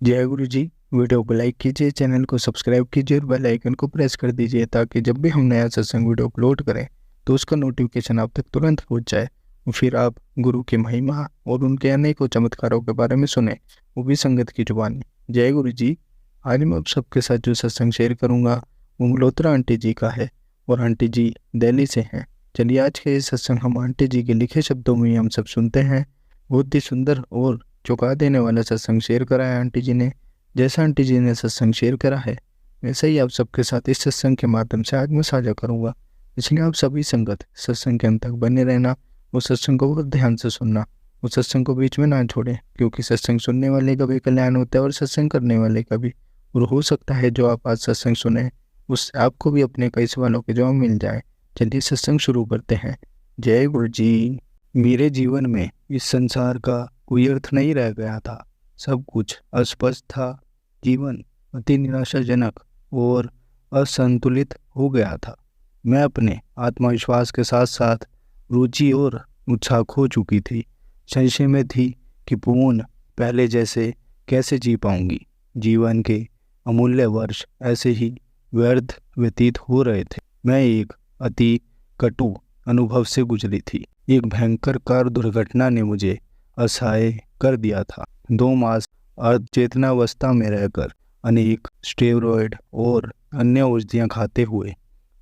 जय गुरु जी। वीडियो को लाइक कीजिए, चैनल को सब्सक्राइब कीजिए और बेल आइकन को प्रेस कर दीजिए ताकि जब भी हम नया सत्संग वीडियो अपलोड करें तो उसका नोटिफिकेशन आप तक तुरंत पहुंच जाए। फिर आप गुरु की महिमा और उनके अनेकों चमत्कारों के बारे में सुने, वो भी संगत की जुबानी। जय गुरु जी। आज मैं आप सबके साथ जो सत्संग शेयर करूंगा वो मल्होत्रा आंटी जी का है और आंटी जी दिल्ली से हैं। चलिए आज के इस सत्संग हम आंटी जी के लिखे शब्दों में हम सब सुनते हैं। बहुत ही सुंदर और चौंका देने वाला सत्संग शेयर करा है आंटी जी ने। जैसा आंटी जी ने सत्संग शेयर करा है वैसे ही आप सबके साथ इस सत्संग के माध्यम से आज मैं साझा करूंगा। इसलिए आप सभी संगत सत्संग के अंत तक बने रहना, उस सत्संग को बहुत ध्यान से सुनना, उस सत्संग को बीच में ना छोड़ें, क्योंकि सत्संग सुनने वाले का भी कल्याण होता है और सत्संग करने वाले का भी। और हो सकता है जो आप आज सत्संग सुने उससे आपको भी अपने कई सवालों के जवाब मिल जाए। चलिए सत्संग शुरू करते हैं। जय गुरु जी। मेरे जीवन में इस संसार का कोई अर्थ नहीं रह गया था। सब कुछ अस्पष्ट था। जीवन अति निराशाजनक और असंतुलित हो गया था। मैं अपने आत्मविश्वास के साथ साथ रुचि और उत्साह खो चुकी थी। संशय में थी कि पूर्ण पहले जैसे कैसे जी पाऊंगी। जीवन के अमूल्य वर्ष ऐसे ही व्यर्थ व्यतीत हो रहे थे। मैं एक अति कटु अनुभव से गुजरी थी। एक भयंकर कार दुर्घटना ने मुझे असहाय कर दिया था। 2 मास अचेतनावस्था में रहकर अनेक स्टेरॉयड और अन्य औषधियाँ खाते हुए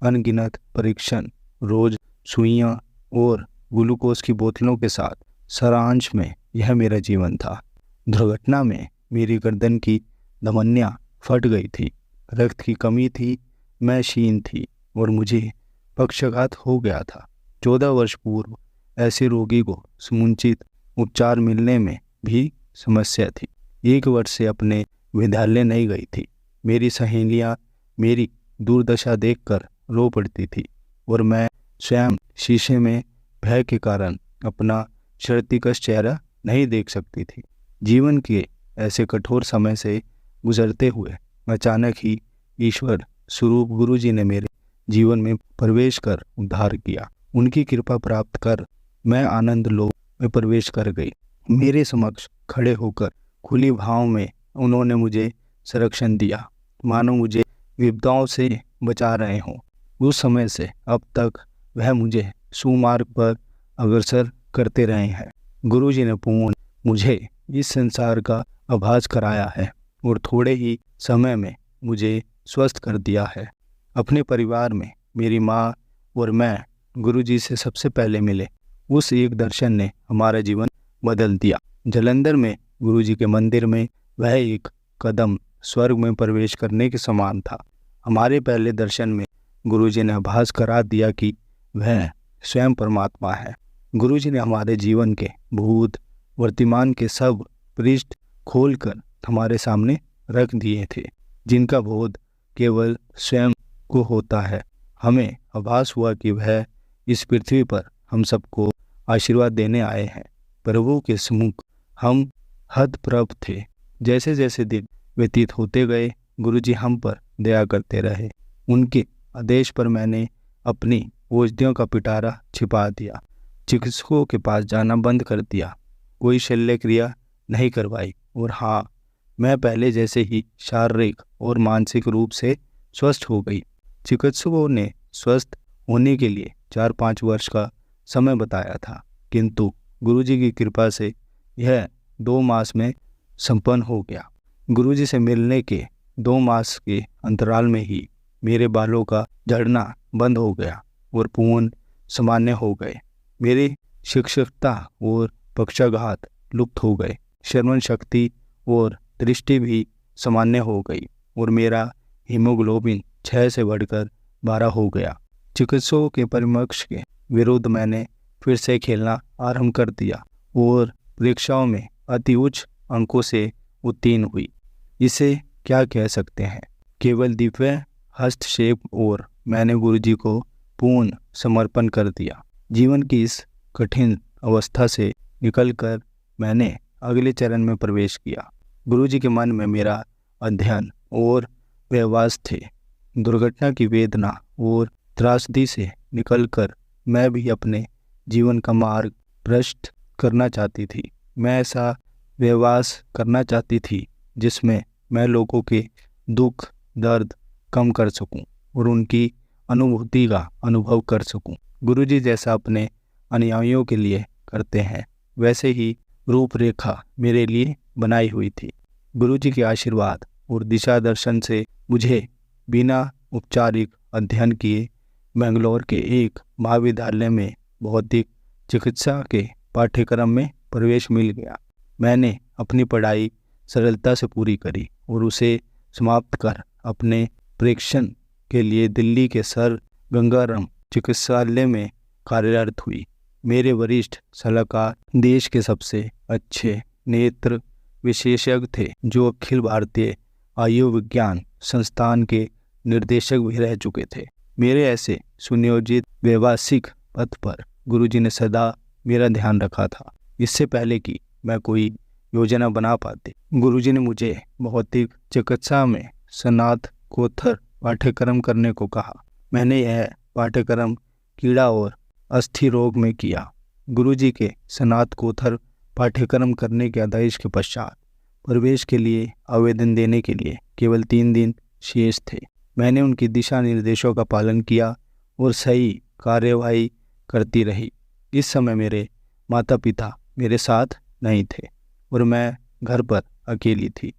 अनगिनत परीक्षण, रोज सुइयाँ और ग्लूकोज की बोतलों के साथ सारांश में यह मेरा जीवन था। दुर्घटना में मेरी गर्दन की धमनियाँ फट गई थी, रक्त की कमी थी, मैं क्षीण थी और मुझे पक्षाघात हो गया था। 14 वर्ष पूर्व ऐसे रोगी को समुचित उपचार मिलने में भी समस्या थी। 1 वर्ष से अपने विद्यालय नहीं गई थी। मेरी सहेलियाँ मेरी दुर्दशा देखकर रो पड़ती थी और मैं स्वयं शीशे में भय के कारण अपना क्षतिग्रस्त चेहरा नहीं देख सकती थी। जीवन के ऐसे कठोर समय से गुजरते हुए अचानक ही ईश्वर स्वरूप गुरु जी ने मेरे जीवन में प्रवेश कर उद्धार किया। उनकी कृपा प्राप्त कर मैं आनंद लोक में प्रवेश कर गई। मेरे समक्ष खड़े होकर खुली भाव में उन्होंने मुझे संरक्षण दिया, मानो मुझे विपदाओं से बचा रहे हों। उस समय से अब तक वह मुझे सुमार्ग पर अग्रसर करते रहे हैं। गुरु जी ने पूर्ण मुझे इस संसार का आभास कराया है और थोड़े ही समय में मुझे स्वस्थ कर दिया है। अपने परिवार में मेरी माँ और मैं गुरु जी से सबसे पहले मिले। उस एक दर्शन ने हमारा जीवन बदल दिया। जालंधर में गुरु जी के मंदिर में वह एक कदम स्वर्ग में प्रवेश करने के समान था। हमारे पहले दर्शन में गुरु जी ने आभास करा दिया कि वह स्वयं परमात्मा है। गुरु जी ने हमारे जीवन के भूत वर्तमान के सब पृष्ठ खोलकर हमारे सामने रख दिए थे, जिनका बोध केवल स्वयं को होता है। हमें आभास हुआ कि वह इस पृथ्वी पर हम सबको आशीर्वाद देने आए हैं। प्रभु के सम्मुख हम हतप्रभ थे। जैसे जैसे दिन व्यतीत होते गए गुरु जी हम पर दया करते रहे। उनके आदेश पर मैंने अपनी औषधियों का पिटारा छिपा दिया, चिकित्सकों के पास जाना बंद कर दिया, कोई शल्य क्रिया नहीं करवाई और हाँ, मैं पहले जैसे ही शारीरिक और मानसिक रूप से स्वस्थ हो गई। चिकित्सकों ने स्वस्थ होने के लिए 4-5 वर्ष का समय बताया था, किंतु गुरुजी की कृपा से यह 2 मास में संपन्न हो गया। गुरुजी से मिलने के 2 मास के अंतराल में ही मेरे बालों का झड़ना बंद हो गया और पूर्ण सामान्य हो गए। मेरी शिक्षकता और पक्षाघात लुप्त हो गए। श्रवण शक्ति और दृष्टि भी सामान्य हो गई और मेरा हीमोग्लोबिन 6 से बढ़कर 12 हो गया। चिकित्सकों के परामर्श के विरुद्ध मैंने फिर से खेलना आरंभ कर दिया और परीक्षाओं में अति उच्च अंकों से उत्तीर्ण हुई। इसे क्या कह सकते हैं, केवल दिव्य हस्तक्षेप और मैंने गुरुजी को पूर्ण समर्पण कर दिया। जीवन की इस कठिन अवस्था से निकलकर मैंने अगले चरण में प्रवेश किया। गुरुजी के मन में मेरा अध्ययन और व्यवहार थे। दुर्घटना की वेदना और त्रासदी से निकलकर मैं भी अपने जीवन का मार्ग भ्रष्ट करना चाहती थी। मैं ऐसा व्यवहार करना चाहती थी जिसमें मैं लोगों के दुख दर्द कम कर सकूं और उनकी अनुभूति का अनुभव कर सकूं। गुरुजी जैसा अपने अनुयायियों के लिए करते हैं, वैसे ही रूपरेखा मेरे लिए बनाई हुई थी। गुरुजी के आशीर्वाद और दिशा दर्शन से मुझे बिना औपचारिक अध्ययन किए बेंगलोर के एक महाविद्यालय में भौतिक चिकित्सा के पाठ्यक्रम में प्रवेश मिल गया। मैंने अपनी पढ़ाई सरलता से पूरी करी और उसे समाप्त कर अपने प्रेक्षण के लिए दिल्ली के सर गंगाराम चिकित्सालय में कार्यरत हुई। मेरे वरिष्ठ सलाहकार देश के सबसे अच्छे नेत्र विशेषज्ञ थे, जो अखिल भारतीय आयुर्विज्ञान संस्थान के निर्देशक भी रह चुके थे। मेरे ऐसे सुनियोजित व्यवसायिक पथ पर गुरुजी ने सदा मेरा ध्यान रखा था, इससे पहले कि मैं कोई योजना बना पाते। गुरुजी ने मुझे भौतिक चिकित्सा में स्नातकोत्तर पाठ्यक्रम करने को कहा। मैंने यह पाठ्यक्रम कीड़ा और अस्थि रोग में किया। गुरुजी के स्नातकोत्तर पाठ्यक्रम करने के आदेश के पश्चात प्रवेश के लिए आवेदन देने के लिए केवल 3 दिन शेष थे। मैंने उनकी दिशा निर्देशों का पालन किया और सही कार्यवाही करती रही। इस समय मेरे माता पिता मेरे साथ नहीं थे और मैं घर पर अकेली थी।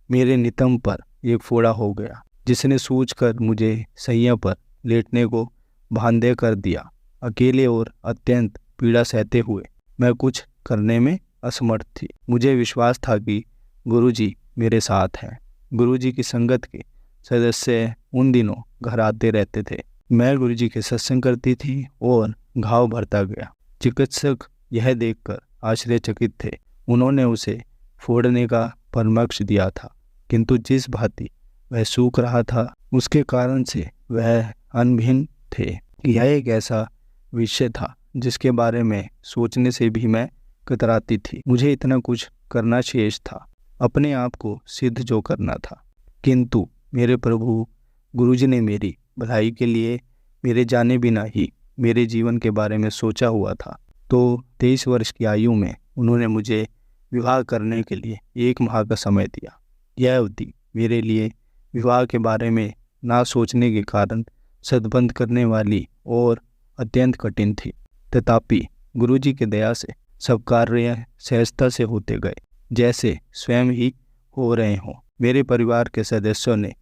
मेरे नितंब पर एक फोड़ा हो गया, जिसने सूझकर मुझे सैया पर लेटने को बांधे कर दिया। अकेले और अत्यंत पीड़ा सहते हुए मैं कुछ करने में असमर्थ थी। मुझे विश्वास था कि गुरुजी मेरे साथ हैं। गुरुजी की संगत के सदस्य उन दिनों घर आते रहते थे। मैं गुरुजी के सत्संग करती थी और घाव भरता गया। चिकित्सक यह देखकर आश्चर्यचकित थे। उन्होंने उसे फोड़ने का परामर्श दिया था, किंतु जिस भांति वह सूख रहा था उसके कारण से वह अनभिन्न थे। यह एक ऐसा विषय था जिसके बारे में सोचने से भी मैं कतराती थी। मुझे इतना कुछ करना शेष था, अपने आप को सिद्ध जो करना था, किंतु मेरे प्रभु गुरुजी ने मेरी भलाई के लिए मेरे जाने बिना ही मेरे जीवन के बारे में सोचा हुआ था। तो 23 वर्ष की आयु में उन्होंने मुझे विवाह करने के लिए 1 माह का समय दिया। यह अवधि मेरे लिए विवाह के बारे में ना सोचने के कारण सद्बंध करने वाली और अत्यंत कठिन थी। तथापि गुरुजी की दया से सब कार्य सहजता से होते गए, जैसे स्वयं ही हो रहे हों। मेरे परिवार के सदस्यों ने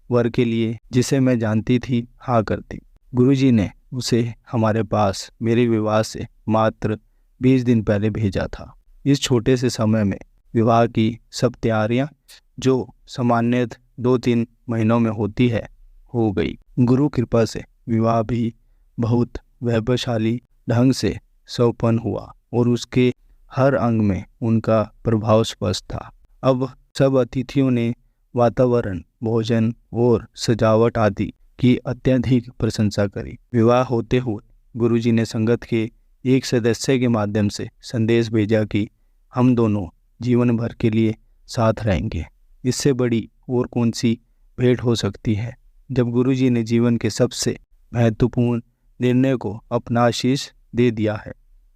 वर के लिए, जिसे मैं जानती थी, हाँ कर दी। गुरुजी ने उसे हमारे पास मेरे विवाह से मात्र 20 दिन पहले भेजा था। इस छोटे से समय में विवाह की सब तैयारियां, जो सामान्यतः 2-3 महीनों में होती है, हो गई। गुरु कृपा से विवाह भी बहुत वैभवशाली ढंग से संपन्न हुआ और उसके हर अंग में उनका प्रभाव स्पष्ट था। अब सब अतिथियों ने वातावरण, भोजन और सजावट आदि की अत्यधिक प्रशंसा करी। विवाह होते हुए गुरुजी ने संगत के एक सदस्य के माध्यम से संदेश भेजा कि हम दोनों जीवन भर के लिए साथ रहेंगे। इससे बड़ी और कौन सी भेंट हो सकती है। जब गुरुजी ने जीवन के सबसे महत्वपूर्ण निर्णय को अपना आशीष दे दिया है,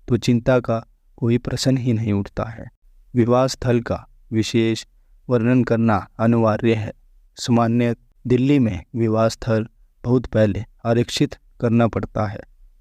तो चिंता का कोई प्रश्न ही नहीं उठता है। विवाह स्थल का विशेष वर्णन करना अनिवार्य है। सामान्य दिल्ली में विवाह स्थल बहुत पहले आरक्षित करना पड़ता है,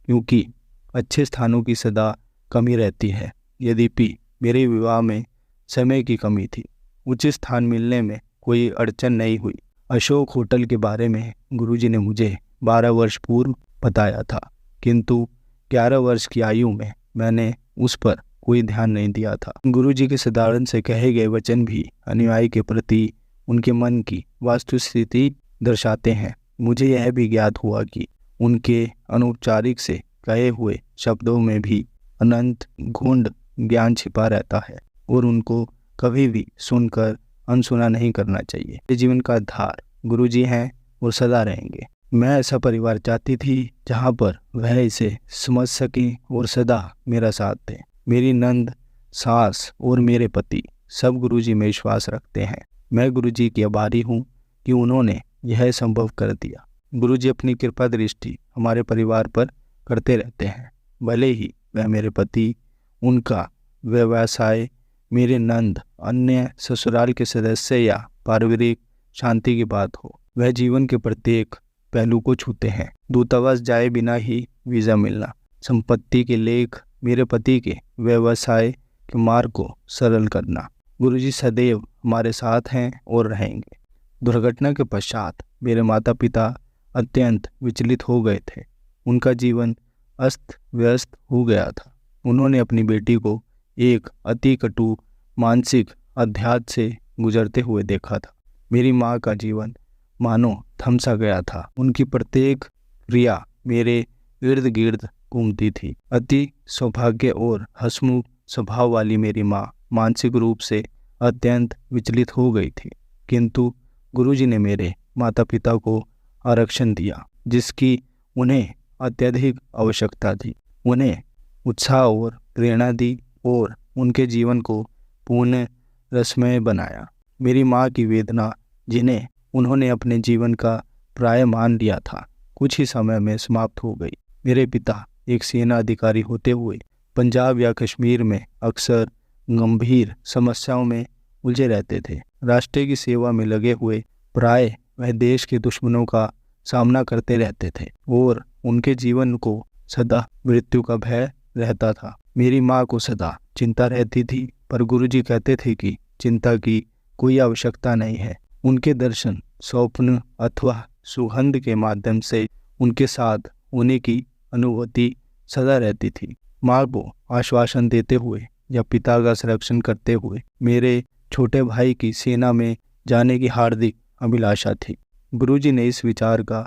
क्योंकि अच्छे स्थानों की सदा कमी रहती है। यद्यपि मेरे विवाह में समय की कमी थी, उचित स्थान मिलने में कोई अड़चन नहीं हुई। अशोक होटल के बारे में गुरुजी ने मुझे 12 वर्ष पूर्व बताया था, किंतु 11 वर्ष की आयु में मैंने उस पर कोई ध्यान नहीं दिया था। गुरुजी के साधारण से कहे गए वचन भी अनुयायी के प्रति उनके मन की वास्तुस्थिति दर्शाते हैं। मुझे यह भी ज्ञात हुआ कि उनके अनौपचारिक से कहे हुए शब्दों में भी अनंत गूढ़ ज्ञान छिपा रहता है और उनको कभी भी सुनकर अनसुना नहीं करना चाहिए। जीवन का आधार गुरुजी हैं और सदा रहेंगे। मैं ऐसा परिवार चाहती थी जहाँ पर वह इसे समझ सके और सदा मेरा साथ दें। मेरी नंद, सास और मेरे पति सब गुरुजी में विश्वास रखते हैं। मैं गुरुजी की आभारी हूँ कि उन्होंने यह संभव कर दिया। गुरुजी अपनी कृपा दृष्टि हमारे परिवार पर करते रहते हैं। भले ही वह मेरे पति, उनका व्यवसाय मेरे नंद, अन्य ससुराल के सदस्य या पारिवारिक शांति की बात हो, वह जीवन के प्रत्येक पहलू को छूते हैं। दूतावास जाए बिना ही वीज़ा मिलना, संपत्ति के लेख, मेरे पति के व्यवसाय के मार्ग को सरल करना। गुरुजी सदैव हमारे साथ हैं और रहेंगे। दुर्घटना के पश्चात मेरे माता पिता अत्यंत विचलित हो गए थे। उनका जीवन अस्त व्यस्त हो गया था। उन्होंने अपनी बेटी को एक अति कटु मानसिक अध्यात से गुजरते हुए देखा था। मेरी माँ का जीवन मानो थम सा गया था। उनकी प्रत्येक क्रिया मेरे इर्द गिर्द घूमती थी। अति सौभाग्य और हंसमुख स्वभाव वाली मेरी माँ मानसिक रूप से अत्यंत विचलित हो गई थी, किंतु गुरुजी ने मेरे माता पिता को आरक्षण दिया जिसकी उन्हें अत्यधिक आवश्यकता थी। उन्हें उत्साह और प्रेरणा दी और उनके जीवन को पूर्ण रसमय बनाया। मेरी माँ की वेदना, जिन्हें उन्होंने अपने जीवन का प्राय मान लिया था, कुछ ही समय में समाप्त हो गई। मेरे पिता एक सेना अधिकारी होते हुए पंजाब या कश्मीर में अक्सर गंभीर समस्याओं में उलझे रहते थे। राष्ट्र की सेवा में लगे हुए प्राय वह देश के दुश्मनों का सामना करते रहते थे और उनके जीवन को सदा मृत्यु का भय रहता था। मेरी माँ को सदा चिंता रहती थी, पर गुरुजी कहते थे कि चिंता की कोई आवश्यकता नहीं है। उनके दर्शन, स्वप्न अथवा सुगंध के माध्यम से उनके साथ होने की अनुभूति सदा रहती थी। माँ को आश्वासन देते हुए या पिता का संरक्षण करते हुए मेरे छोटे भाई की सेना में जाने की हार्दिक अभिलाषा थी। गुरुजी ने इस विचार का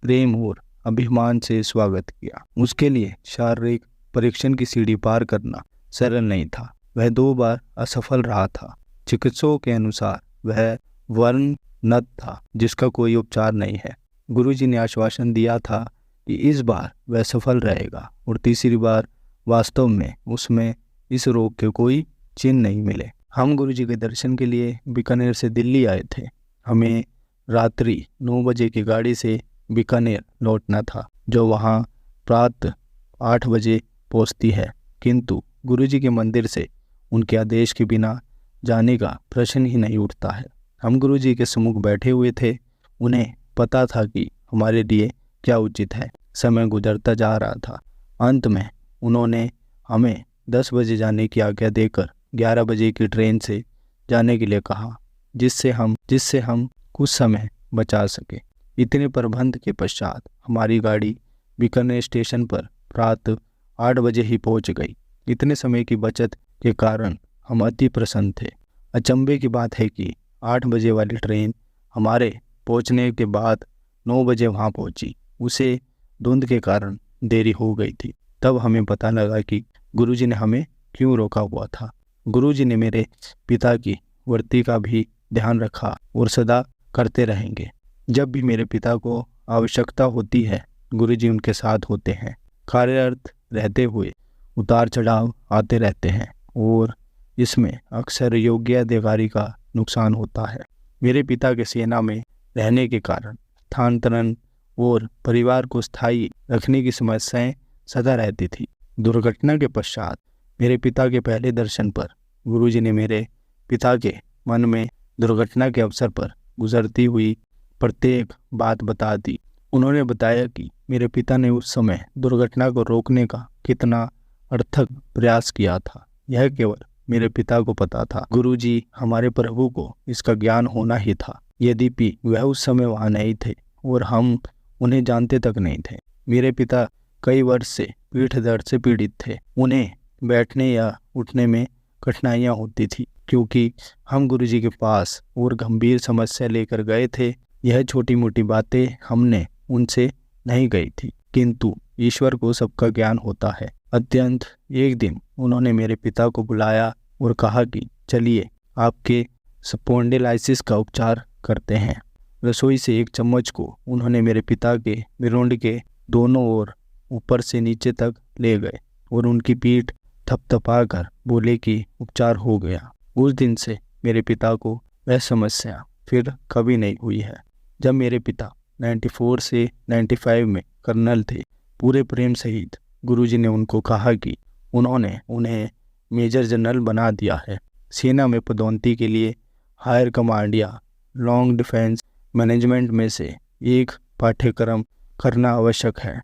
प्रेम और अभिमान से स्वागत किया। उसके लिए शारीरिक परीक्षण की सीढ़ी पार करना सरल नहीं था। वह 2 बार असफल रहा था। चिकित्सकों के अनुसार वह वर्णनत था जिसका कोई उपचार नहीं है। गुरुजी ने आश्वासन दिया था कि इस बार वह सफल रहेगा और तीसरी बार वास्तव में उसमें इस रोग के कोई चिन्ह नहीं मिले। हम गुरुजी के दर्शन के लिए बीकानेर से दिल्ली आए थे। हमें रात्रि 9 बजे की गाड़ी से बीकानेर लौटना था, जो वहाँ प्रातः 8 बजे पहुँचती है, किंतु गुरुजी के मंदिर से उनके आदेश के बिना जाने का प्रश्न ही नहीं उठता है। हम गुरुजी के सम्मुख बैठे हुए थे। उन्हें पता था कि हमारे लिए क्या उचित है। समय गुजरता जा रहा था। अंत में उन्होंने हमें 10 बजे जाने की आज्ञा देकर 11 बजे की ट्रेन से जाने के लिए कहा, जिससे हम कुछ समय बचा सके। इतने प्रबंध के पश्चात हमारी गाड़ी बीकानेर स्टेशन पर प्रातः 8 बजे ही पहुंच गई। इतने समय की बचत के कारण हम अति प्रसन्न थे। अचंभे की बात है कि 8 बजे वाली ट्रेन हमारे पहुंचने के बाद 9 बजे वहां पहुंची। उसे धुंध के कारण देरी हो गई थी। तब हमें पता लगा कि गुरुजी ने हमें क्यों रोका हुआ था। गुरुजी ने मेरे पिता की वर्ती का भी ध्यान रखा और सदा करते रहेंगे। जब भी मेरे पिता को आवश्यकता होती है, गुरुजी उनके साथ होते हैं। कार्यरत रहते हुए उतार चढ़ाव आते रहते हैं और इसमें अक्सर योग्य अधिकारी का नुकसान होता है। मेरे पिता के सेना में रहने के कारण स्थानांतरण और परिवार को स्थायी रखने की समस्याएं सदा रहती थी। दुर्घटना के पश्चात मेरे पिता के पहले दर्शन पर गुरुजी ने मेरे पिता के मन में दुर्घटना के अवसर पर गुजरती हुई प्रत्येक बात बता दी। उन्होंने बताया कि मेरे पिता ने उस समय दुर्घटना को रोकने का कितना अर्थक प्रयास किया था। यह केवल मेरे पिता को पता था। गुरुजी हमारे प्रभु को इसका ज्ञान होना ही था। यद्यपि वह उस समय वहाँ नहीं थे और हम उन्हें जानते तक नहीं थे। मेरे पिता कई वर्ष से पीठ दर्द से पीड़ित थे। उन्हें बैठने या उठने में कठिनाइयाँ होती थी क्योंकि हम गुरुजी के पास और गंभीर समस्या लेकर गए थे। यह छोटी मोटी बातें हमने उनसे नहीं गई थी, किंतु ईश्वर को सबका ज्ञान होता है। अत्यंत एक दिन उन्होंने मेरे पिता को बुलाया और कहा कि चलिए आपके स्पॉन्डिलाइसिस का उपचार करते हैं। रसोई से एक चम्मच को उन्होंने मेरे पिता के मिरोंड के दोनों ओर ऊपर से नीचे तक ले गए और उनकी पीठ थपथपाकर बोले कि उपचार हो गया। उस दिन से मेरे पिता को वह समस्या फिर कभी नहीं हुई है। जब मेरे पिता 94 से 95 में कर्नल थे, पूरे प्रेम सहित गुरुजी ने उनको कहा कि उन्होंने उन्हें मेजर जनरल बना दिया है। सेना में पदोन्नति के लिए हायर कमांड या लॉन्ग डिफेंस मैनेजमेंट में से एक पाठ्यक्रम करना आवश्यक है।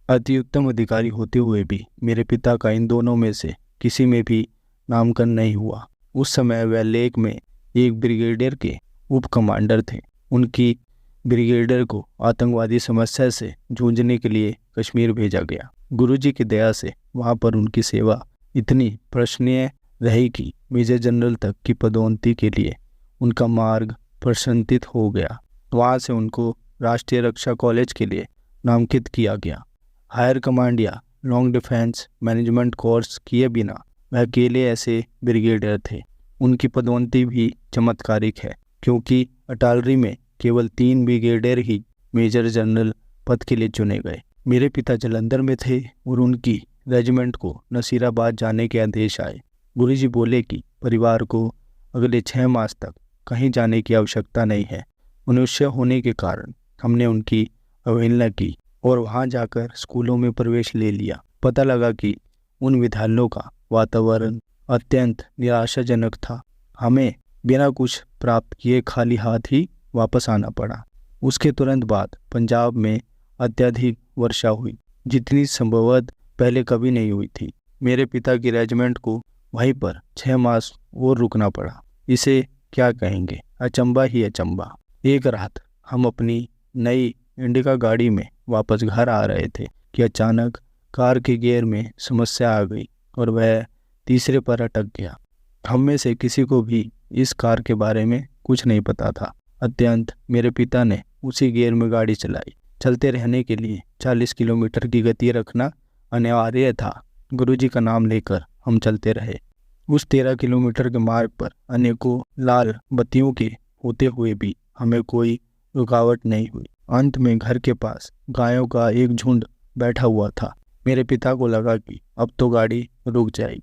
अति उत्तम अधिकारी होते हुए भी मेरे पिता का इन दोनों में से किसी में भी नामांकन नहीं हुआ। उस समय वह लेक में एक ब्रिगेडियर के उप कमांडर थे। उनकी ब्रिगेडियर को आतंकवादी समस्या से जूझने के लिए कश्मीर भेजा गया। गुरुजी की दया से वहां पर उनकी सेवा इतनी प्रशंसनीय रही कि मेजर जनरल तक की पदोन्नति के लिए उनका मार्ग प्रशंसित हो गया। वहां से उनको राष्ट्रीय रक्षा कॉलेज के लिए नामांकित किया गया। हायर कमांड या लॉन्ग डिफेंस मैनेजमेंट कोर्स किए बिना वह अकेले ऐसे ब्रिगेडियर थे। उनकी पदोन्नति भी चमत्कारिक है, क्योंकि अटालरी में केवल 3 ब्रिगेडियर ही मेजर जनरल पद के लिए चुने गए। मेरे पिता जलंधर में थे और उनकी रेजिमेंट को नसीराबाद जाने के आदेश आए। गुरुजी बोले कि परिवार को अगले 6 मास तक कहीं जाने की आवश्यकता नहीं है। मनुष्य होने के कारण हमने उनकी अवहेलना की और वहां जाकर स्कूलों में प्रवेश ले लिया। पता लगा कि उन विद्यालयों का वातावरण अत्यंत निराशाजनक था। हमें बिना कुछ प्राप्त किए खाली हाथ ही वापस आना पड़ा। उसके तुरंत बाद पंजाब में अत्यधिक वर्षा हुई, जितनी संभवतः पहले कभी नहीं हुई थी। मेरे पिता की रेजिमेंट को वहीं पर 6 मास और रुकना पड़ा। इसे क्या कहेंगे, अचंबा ही अचंबा। एक रात हम अपनी नई इंडिका गाड़ी में वापस घर आ रहे थे कि अचानक कार के गियर में समस्या आ गई और वह तीसरे पर अटक गया। हम में से किसी को भी इस कार के बारे में कुछ नहीं पता था। अत्यंत मेरे पिता ने उसी गियर में गाड़ी चलाई। चलते रहने के लिए 40 किलोमीटर की गति रखना अनिवार्य था। गुरुजी का नाम लेकर हम चलते रहे। उस 13 किलोमीटर के मार्ग पर अनेकों लाल बत्तियों के होते हुए भी हमें कोई रुकावट नहीं हुई। अंत में घर के पास गायों का एक झुंड बैठा हुआ था। मेरे पिता को लगा कि अब तो गाड़ी रुक जाएगी।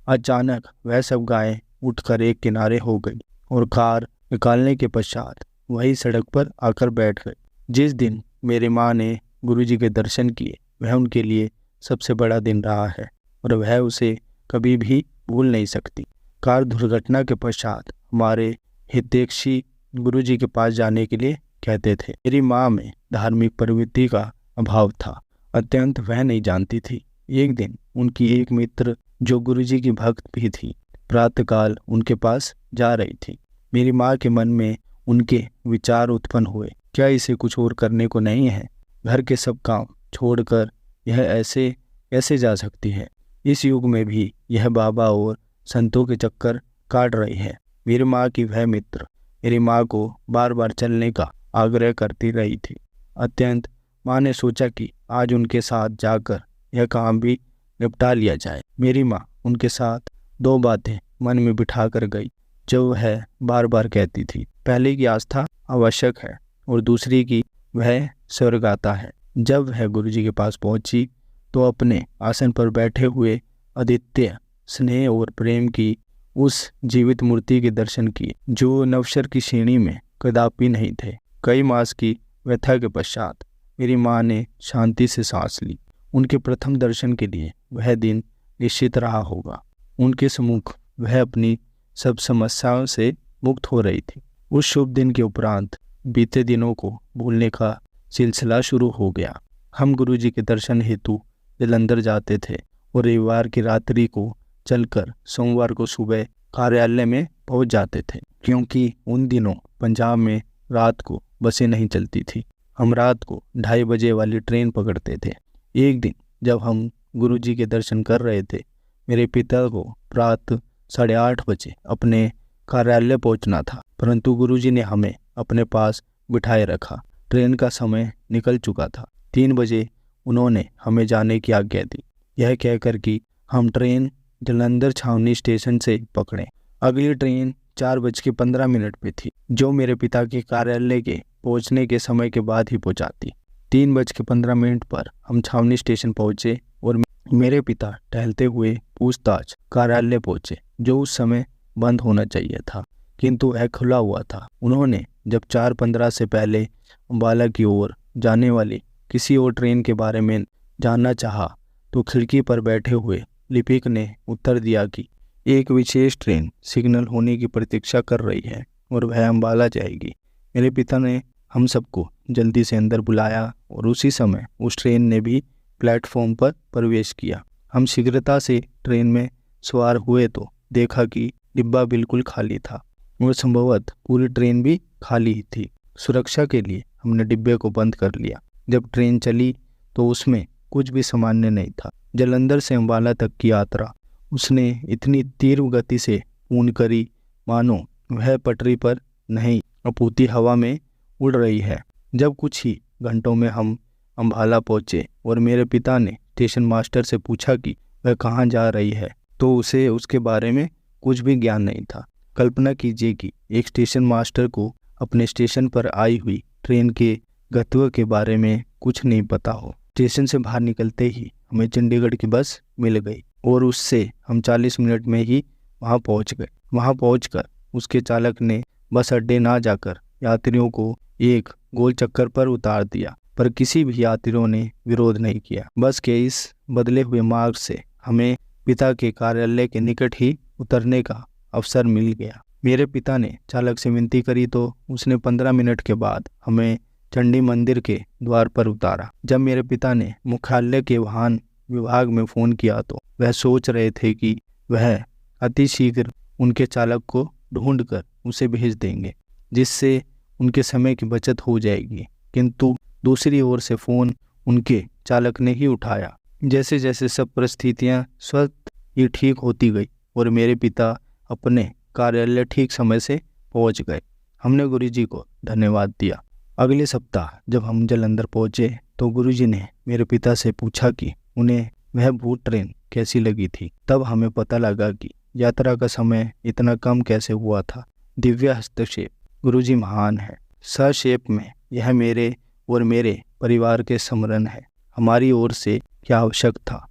अचानक वह सब गायें उठकर एक किनारे हो गई और कार निकालने के पश्चात वही सड़क पर आकर बैठ गई। जिस दिन मेरी माँ ने गुरुजी के दर्शन किए, वह उनके लिए सबसे बड़ा दिन रहा है और वह उसे कभी भी भूल नहीं सकती। कार दुर्घटना के पश्चात हमारे हितैषी गुरुजी के पास जाने के लिए कहते थे। मेरी माँ में धार्मिक प्रवृत्ति का अभाव था, अत्यंत वह नहीं जानती थी। एक दिन उनकी एक मित्र जो गुरुजी की भक्त भी थी, प्रातःकाल उनके पास जा रही थी। मेरी माँ के मन में उनके विचार उत्पन्न हुए, क्या इसे कुछ और करने को नहीं है? घर के सब काम छोड़कर यह ऐसे कैसे जा सकती है? इस युग में भी यह बाबा और संतों के चक्कर काट रही है। मेरी माँ की वह मित्र मेरी माँ को बार बार चलने का आग्रह करती रही थी। अत्यंत माँ ने सोचा कि आज उनके साथ जाकर यह काम भी निपटा लिया जाए। मेरी माँ उनके साथ 2 बातें मन में बिठा कर गई, जो वह बार बार कहती थी। पहले की आस्था आवश्यक है और दूसरी की वह स्वर्ग आता है। जब वह गुरुजी के पास पहुंची तो अपने आसन पर बैठे हुए अद्वितीय स्नेह और प्रेम की उस जीवित मूर्ति के दर्शन किए, जो नवशर की श्रेणी में कदापि नहीं थे। कई मास की व्यथा के पश्चात मेरी माँ ने शांति से सांस ली। उनके प्रथम दर्शन के लिए वह दिन निश्चित रहा होगा। उनके सम्मुख वह अपनी सब समस्याओं से मुक्त हो रही थी। उस शुभ दिन के उपरांत बीते दिनों को भूलने का सिलसिला शुरू हो गया। हम गुरुजी के दर्शन हेतु जलंधर जाते थे और रविवार की रात्रि को चलकर सोमवार को सुबह कार्यालय में पहुंच जाते थे, क्योंकि उन दिनों पंजाब में रात को बसें नहीं चलती थी। हम रात को 2:30 बजे वाली ट्रेन पकड़ते थे। एक दिन जब हम गुरुजी के दर्शन कर रहे थे, मेरे पिता को रात 8:30 बजे अपने कार्यालय पहुंचना था, परंतु गुरुजी ने हमें अपने पास बिठाए रखा। ट्रेन का समय निकल चुका था। 3 बजे उन्होंने हमें जाने की आज्ञा दी, यह कहकर कि हम ट्रेन जलंधर छावनी स्टेशन से पकड़ें। अगली ट्रेन 4:15 पे थी, जो मेरे पिता के कार्यालय के पहुंचने के समय के बाद ही पहुंचाती। 3:15 पर हम छावनी स्टेशन पहुंचे और मेरे पिता टहलते हुए पूछताछ कार्यालय पहुंचे, जो उस समय बंद होना चाहिए था, किंतु वह खुला हुआ था। उन्होंने जब 4:15 से पहले अम्बाला की ओर जाने वाली किसी और ट्रेन के बारे में जानना चाहा, तो खिड़की पर बैठे हुए लिपिक ने उत्तर दिया कि एक विशेष ट्रेन सिग्नल होने की प्रतीक्षा कर रही है और वह अंबाला जाएगी। मेरे पिता ने हम सबको जल्दी से अंदर बुलाया और उसी समय उस ट्रेन ने भी प्लेटफॉर्म पर प्रवेश किया। हम शीघ्रता से ट्रेन में सवार हुए तो देखा कि डिब्बा बिल्कुल खाली था और संभवतः पूरी ट्रेन भी खाली ही थी। सुरक्षा के लिए हमने डिब्बे को बंद कर लिया। जब ट्रेन चली तो उसमें कुछ भी सामान्य नहीं था। जालंधर से अंबाला तक की यात्रा उसने इतनी तीव्र गति से पूर्ण करी मानो वह पटरी पर नहीं अपूती हवा में उड़ रही है। जब कुछ ही घंटों में हम अंबाला पहुंचे और मेरे पिता ने स्टेशन मास्टर से पूछा कि वह कहाँ जा रही है, तो उसे उसके बारे में कुछ भी ज्ञान नहीं था। कल्पना कीजिए कि एक स्टेशन मास्टर को अपने स्टेशन पर आई हुई ट्रेन के गतिविधियों के बारे में कुछ नहीं पता हो। स्टेशन से बाहर निकलते ही हमें चंडीगढ़ की बस मिल गई और उससे हम 40 मिनट में ही वहां पहुंच गए। वहां पहुंचकर उसके चालक ने बस अड्डे ना जाकर यात्रियों को एक गोल चक्कर पर उतार दिया, पर किसी भी यात्रियों ने विरोध नहीं किया। बस के इस बदले हुए मार्ग से हमें पिता के कार्यालय के निकट ही उतरने का अवसर मिल गया। मेरे पिता ने चालक से विनती करी तो उसने 15 मिनट के बाद हमें चंडी मंदिर के द्वार पर उतारा। जब मेरे पिता ने मुख्यालय के वाहन विभाग में फ़ोन किया तो वह सोच रहे थे कि वह अति शीघ्र उनके चालक को ढूंढकर उसे भेज देंगे, जिससे उनके समय की बचत हो जाएगी। किंतु दूसरी ओर से फ़ोन उनके चालक ने ही उठाया। जैसे जैसे सब परिस्थितियाँ स्वतः ही ठीक होती गई और मेरे पिता अपने कार्यालय ठीक समय से पहुंच गए। हमने गुरुजी को धन्यवाद दिया। अगले सप्ताह जब हम जालंधर पहुंचे तो गुरुजी ने मेरे पिता से पूछा कि उन्हें वह भूत ट्रेन कैसी लगी थी। तब हमें पता लगा कि यात्रा का समय इतना कम कैसे हुआ था। दिव्य हस्तक्षेप। गुरुजी महान है। संक्षेप में यह मेरे और मेरे परिवार के स्मरण है। हमारी ओर से क्या आवश्यक था?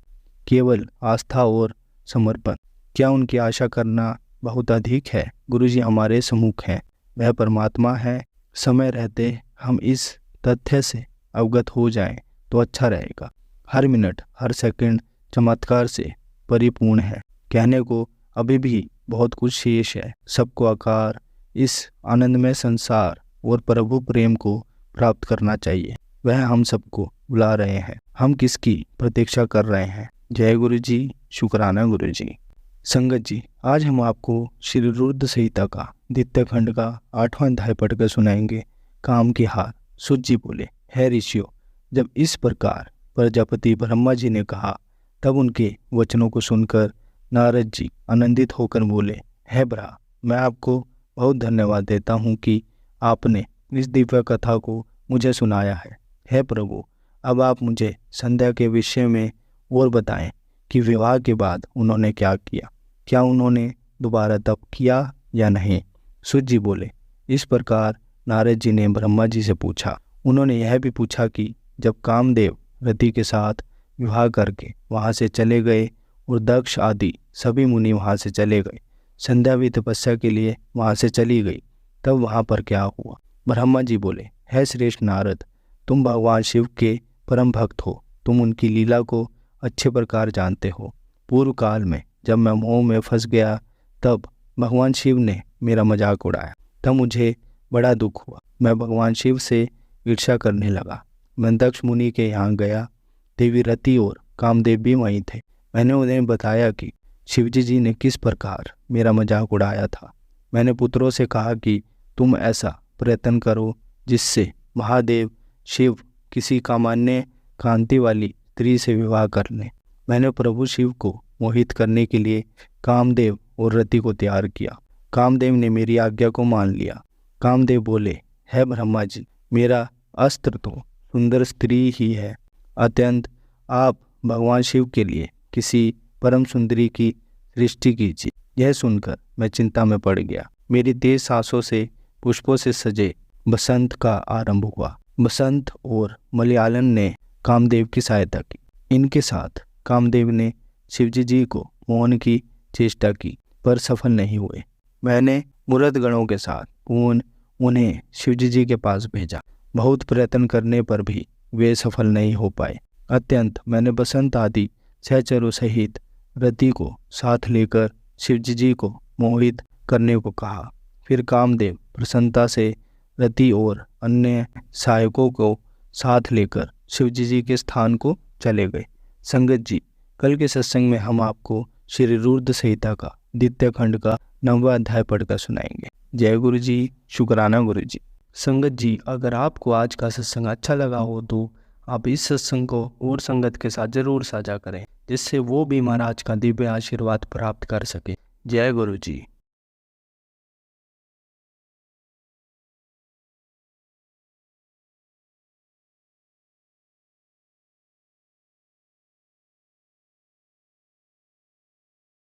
केवल आस्था और समर्पण। क्या उनकी आशा करना बहुत अधिक है? गुरुजी हमारे सम्मुख हैं, वह परमात्मा है। समय रहते हम इस तथ्य से अवगत हो जाएं तो अच्छा रहेगा। हर मिनट हर सेकंड चमत्कार से परिपूर्ण है। कहने को अभी भी बहुत कुछ शेष है। सबको आकार इस आनंदमय संसार और प्रभु प्रेम को प्राप्त करना चाहिए। वह हम सबको बुला रहे हैं। हम किसकी प्रतीक्षा कर रहे हैं? जय गुरु जी, शुक्राना गुरु जी। संगत जी, आज हम आपको श्री रुद्र संहिता का द्वितीय खंड का 8वां अध्याय पढ़कर सुनाएंगे। काम की हार। सूत जी बोले, हे ऋषियों, जब इस प्रकार प्रजापति ब्रह्मा जी ने कहा तब उनके वचनों को सुनकर नारद जी आनंदित होकर बोले, हे ब्रह्मा, मैं आपको बहुत धन्यवाद देता हूँ कि आपने इस दिव्य कथा को मुझे सुनाया है। हे प्रभु, अब आप मुझे संध्या के विषय में और बताएं कि विवाह के बाद उन्होंने क्या किया। क्या उन्होंने दोबारा तप किया या नहीं? सूत जी बोले, इस प्रकार नारद जी ने ब्रह्मा जी से पूछा। उन्होंने यह भी पूछा कि जब कामदेव रति के साथ विवाह करके वहाँ से चले गए और दक्ष आदि सभी मुनि वहाँ से चले गए, संध्या भी तपस्या के लिए वहाँ से चली गई, तब वहाँ पर क्या हुआ? ब्रह्मा जी बोले, हे श्रेष्ठ नारद, तुम भगवान शिव के परम भक्त हो। तुम उनकी लीला को अच्छे प्रकार जानते हो। पूर्व काल में जब मैं मोह में फंस गया तब भगवान शिव ने मेरा मजाक उड़ाया। तब मुझे बड़ा दुख हुआ। मैं भगवान शिव से ईर्ष्या करने लगा। मैं दक्ष मुनि के यहाँ गया। देवी रति और कामदेव भी वहीं थे। मैंने उन्हें बताया कि शिवजी जी ने किस प्रकार मेरा मजाक उड़ाया था। मैंने पुत्रों से कहा कि तुम ऐसा प्रयत्न करो जिससे महादेव शिव किसी कामान्य कांति वाली स्त्री से विवाह कर लें। मैंने प्रभु शिव को मोहित करने के लिए कामदेव और रति को तैयार किया। कामदेव ने मेरी आज्ञा को मान लिया। कामदेव बोले, हे ब्रह्मा जी, मेरा अस्त्र तो सुंदर स्त्री ही है। अत्यंत आप भगवान शिव के लिए किसी परम सुंदरी की सृष्टि कीजिए। यह सुनकर मैं चिंता में पड़ गया। मेरी तेज सांसों से पुष्पों से सजे बसंत का आरंभ हुआ। बसंत और मलयालन ने कामदेव की सहायता की। इनके साथ कामदेव ने शिवजी जी को मोहन की चेष्टा की, पर सफल नहीं हुए। मैंने मुरद गणों के साथ पूर्ण उन्हें शिवजी जी के पास भेजा। बहुत प्रयत्न करने पर भी वे सफल नहीं हो पाए। अत्यंत मैंने बसंत आदि सहचरों सहित रति को साथ लेकर शिवजी जी को मोहित करने को कहा। फिर कामदेव प्रसन्नता से रति और अन्य सहायकों को साथ लेकर शिवजी जी के स्थान को चले गए। संगत जी, कल के सत्संग में हम आपको श्री रुद्र संहिता का द्वितीय खंड का 9वां अध्याय पढ़कर सुनाएंगे। जय गुरु जी, शुक्राना गुरु जी। संगत जी, अगर आपको आज का सत्संग अच्छा लगा हो तो आप इस सत्संग को और संगत के साथ जरूर साझा करें, जिससे वो भी महाराज का दिव्य आशीर्वाद प्राप्त कर सके। जय गुरु जी।